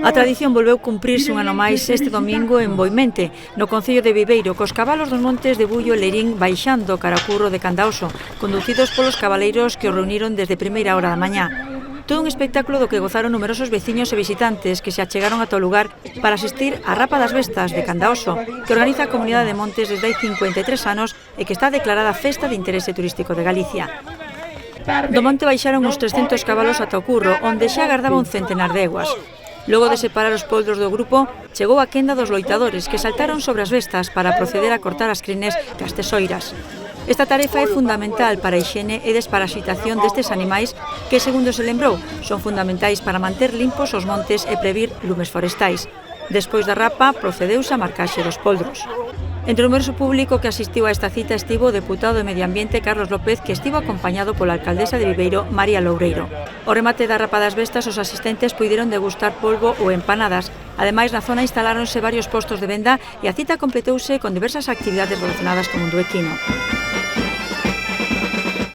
A tradición volveu cumprirse un ano máis este domingo en Boimente, no concello de Viveiro, cos cabalos dos montes de Bullo e Lerín baixando cara ao curro de Candaoso, conducidos polos cabaleiros que os reuniron desde primeira hora da mañá. Todo un espectáculo do que gozaron numerosos veciños e visitantes que se achegaron ata o lugar para asistir á Rapa das Bestas de Candaoso, que organiza a Comunidade de Montes desde hai 53 anos e que está declarada Festa de Interese Turístico de Galicia. Do monte baixaron uns 300 cabalos ata o curro, onde xa agardaba un centenar de eguas. Logo de separar os poldros do grupo, chegou a quenda dos loitadores que saltaron sobre as bestas para proceder a cortar as crines das tesoiras. Esta tarefa é fundamental para a hixiene e desparasitación destes animais que, segundo se lembrou, son fundamentais para manter limpos os montes e previr lumes forestais. Despois da rapa, procedeuse a marcaxe dos poldros. Entre o numeroso público que asistiu a esta cita estivo o deputado de Medio Ambiente Carlos López, que estivo acompañado pola alcaldesa de Viveiro, María Loureiro. Ao remate da Rapa das Bestas, os asistentes puideron degustar polvo ou empanadas. Ademais, na zona instaláronse varios postos de venda e a cita completouse con diversas actividades relacionadas co mundo equino.